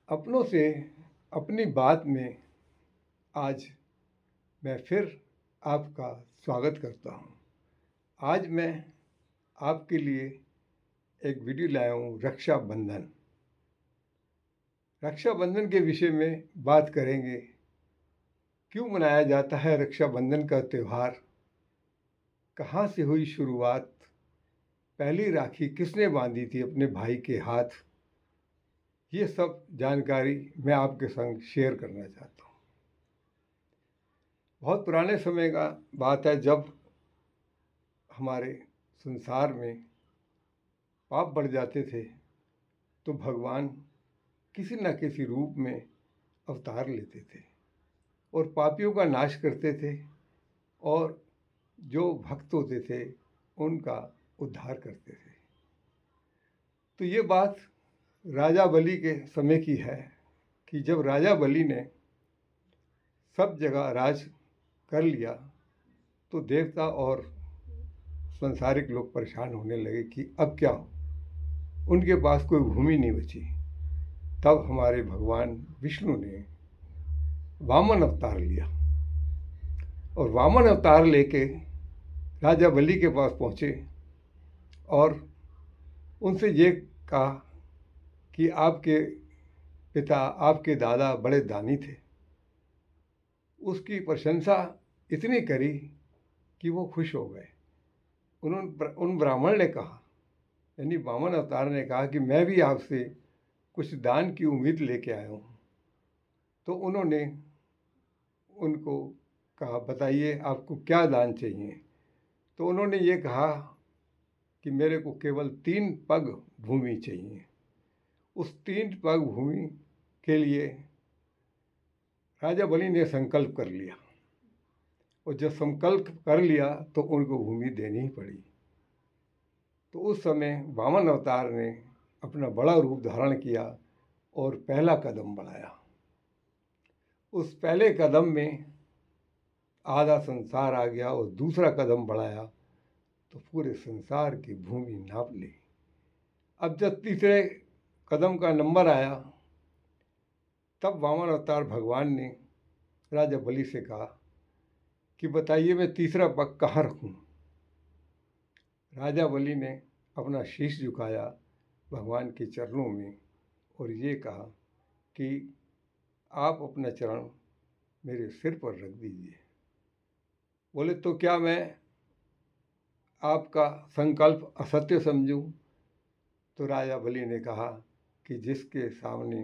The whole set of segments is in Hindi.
अपनों से अपनी बात में आज मैं फिर आपका स्वागत करता हूँ। आज मैं आपके लिए एक वीडियो लाया हूँ रक्षाबंधन। रक्षाबंधन के विषय में बात करेंगे। क्यों मनाया जाता है रक्षाबंधन का त्यौहार? कहाँ से हुई शुरुआत? पहली राखी किसने बांधी थी अपने भाई के हाथ? ये सब जानकारी मैं आपके संग शेयर करना चाहता हूँ। बहुत पुराने समय का बात है, जब हमारे संसार में पाप बढ़ जाते थे तो भगवान किसी न किसी रूप में अवतार लेते थे और पापियों का नाश करते थे और जो भक्त होते थे उनका उद्धार करते थे। तो ये बात राजा बलि के समय की है कि जब राजा बलि ने सब जगह राज कर लिया तो देवता और संसारिक लोग परेशान होने लगे कि अब क्या हो। उनके पास कोई भूमि नहीं बची। तब हमारे भगवान विष्णु ने वामन अवतार लिया और वामन अवतार लेके राजा बलि के पास पहुँचे और उनसे ये कहा कि आपके पिता, आपके दादा बड़े दानी थे। उसकी प्रशंसा इतनी करी कि वो खुश हो गए। उन ब्राह्मण ने कहा, यानी वामन अवतार ने कहा कि मैं भी आपसे कुछ दान की उम्मीद लेके आया हूँ। तो उन्होंने उनको कहा, बताइए आपको क्या दान चाहिए? तो उन्होंने ये कहा कि मेरे को केवल 3 पग भूमि चाहिए। उस 3 पग भूमि के लिए राजा बलि ने संकल्प कर लिया और जब संकल्प कर लिया तो उनको भूमि देनी ही पड़ी। तो उस समय वामन अवतार ने अपना बड़ा रूप धारण किया और पहला कदम बढ़ाया। उस पहले कदम में आधा संसार आ गया और दूसरा कदम बढ़ाया तो पूरे संसार की भूमि नाप ली। अब जब तीसरे कदम का नंबर आया तब वामन अवतार भगवान ने राजा बलि से कहा कि बताइए मैं तीसरा पग कहाँ रखूं? राजा बलि ने अपना शीश झुकाया भगवान के चरणों में और ये कहा कि आप अपना चरण मेरे सिर पर रख दीजिए। बोले, तो क्या मैं आपका संकल्प असत्य समझूं? तो राजा बलि ने कहा कि जिसके सामने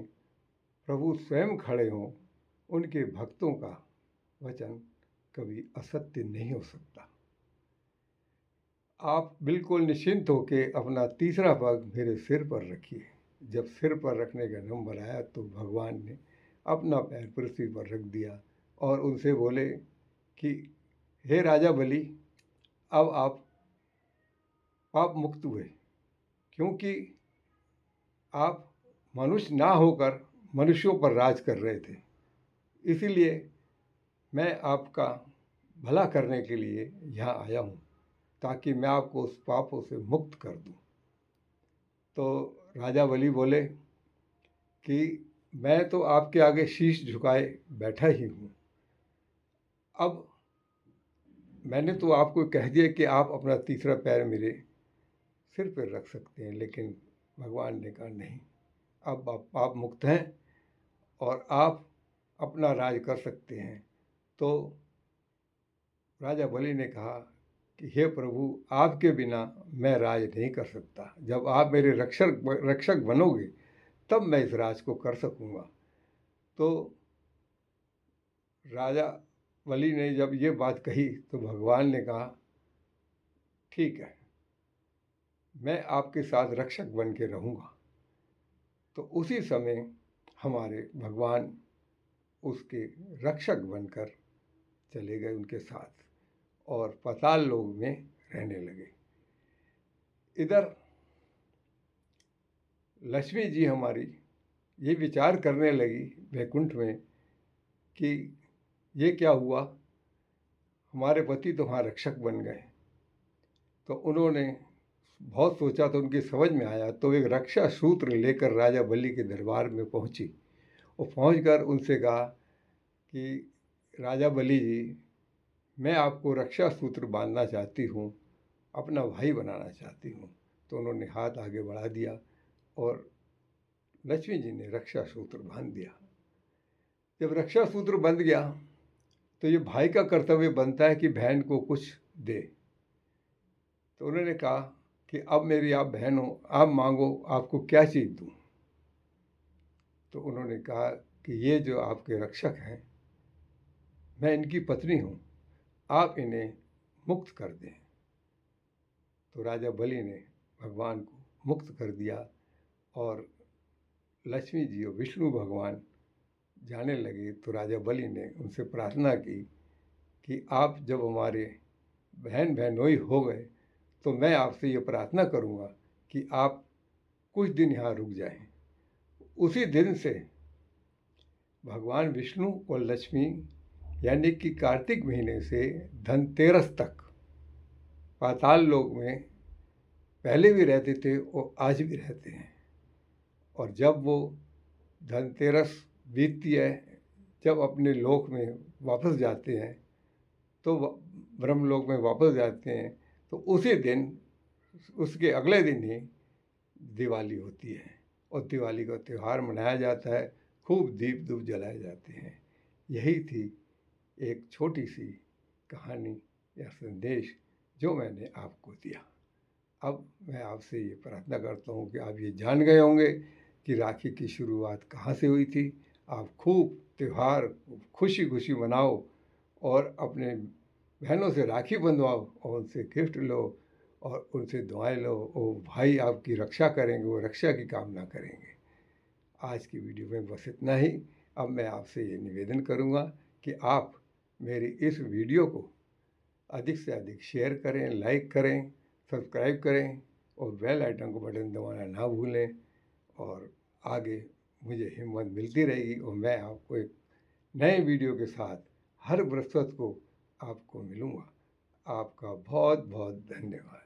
प्रभु स्वयं खड़े हों उनके भक्तों का वचन कभी असत्य नहीं हो सकता। आप बिल्कुल निश्चिंत होकर अपना तीसरा पग मेरे सिर पर रखिए। जब सिर पर रखने का नंबर आया तो भगवान ने अपना पैर पृथ्वी पर रख दिया और उनसे बोले कि हे राजा बलि, अब आप पाप मुक्त हुए, क्योंकि आप मनुष्य ना होकर मनुष्यों पर राज कर रहे थे। इसीलिए मैं आपका भला करने के लिए यहाँ आया हूँ ताकि मैं आपको उस पापों से मुक्त कर दूँ। तो राजा बलि बोले कि मैं तो आपके आगे शीश झुकाए बैठा ही हूँ। अब मैंने तो आपको कह दिया कि आप अपना तीसरा पैर मेरे सिर पर रख सकते हैं, लेकिन भगवान ने कहा नहीं, अब आप पाप मुक्त हैं और आप अपना राज कर सकते हैं। तो राजा बलि ने कहा कि हे प्रभु, आपके बिना मैं राज नहीं कर सकता। जब आप मेरे रक्षक बनोगे तब मैं इस राज को कर सकूँगा। तो राजा बलि ने जब ये बात कही तो भगवान ने कहा ठीक है, मैं आपके साथ रक्षक बन के रहूँगा। तो उसी समय हमारे भगवान उसके रक्षक बनकर चले गए उनके साथ और पाताल लोक में रहने लगे। इधर लक्ष्मी जी हमारी ये विचार करने लगी वैकुंठ में कि ये क्या हुआ, हमारे पति तो वहाँ रक्षक बन गए। तो उन्होंने बहुत सोचा तो उनकी समझ में आया, तो एक रक्षा सूत्र लेकर राजा बलि के दरबार में पहुँची और पहुंचकर उनसे कहा कि राजा बलि जी, मैं आपको रक्षा सूत्र बांधना चाहती हूँ, अपना भाई बनाना चाहती हूँ। तो उन्होंने हाथ आगे बढ़ा दिया और लक्ष्मी जी ने रक्षा सूत्र बांध दिया। जब रक्षा सूत्र बंध गया तो ये भाई का कर्तव्य बनता है कि बहन को कुछ दे। तो उन्होंने कहा कि अब मेरी आप बहन हो, आप मांगो, आपको क्या चीज़ दूँ। तो उन्होंने कहा कि ये जो आपके रक्षक हैं, मैं इनकी पत्नी हूँ, आप इन्हें मुक्त कर दें। तो राजा बलि ने भगवान को मुक्त कर दिया और लक्ष्मी जी और विष्णु भगवान जाने लगे। तो राजा बलि ने उनसे प्रार्थना की कि आप जब हमारे बहन बहनोई हो गए तो मैं आपसे ये प्रार्थना करूँगा कि आप कुछ दिन यहाँ रुक जाएं। उसी दिन से भगवान विष्णु और लक्ष्मी यानी कि कार्तिक महीने से धनतेरस तक पाताल लोक में पहले भी रहते थे और आज भी रहते हैं। और जब वो धनतेरस बीतती है, जब अपने लोक में वापस जाते हैं, तो ब्रह्मलोक में वापस जाते हैं, तो उसी दिन, उसके अगले दिन ही दिवाली होती है और दिवाली का त्यौहार मनाया जाता है। खूब दीप धूप जलाए जाते हैं। यही थी एक छोटी सी कहानी या संदेश जो मैंने आपको दिया। अब मैं आपसे ये प्रार्थना करता हूँ कि आप ये जान गए होंगे कि राखी की शुरुआत कहाँ से हुई थी। आप खूब त्यौहार खुशी खुशी मनाओ और अपने बहनों से राखी बंधवाओ और उनसे गिफ्ट लो और उनसे दुआएं लो। और भाई आपकी रक्षा करेंगे, वो रक्षा की कामना करेंगे। आज की वीडियो में बस इतना ही। अब मैं आपसे ये निवेदन करूँगा कि आप मेरी इस वीडियो को अधिक से अधिक शेयर करें, लाइक करें, सब्सक्राइब करें और बेल आइकन को बटन दबाना ना भूलें। और आगे मुझे हिम्मत मिलती रहेगी और मैं आपको एक नए वीडियो के साथ हर बृहस्पति को आपको मिलूँगा। आपका बहुत बहुत धन्यवाद।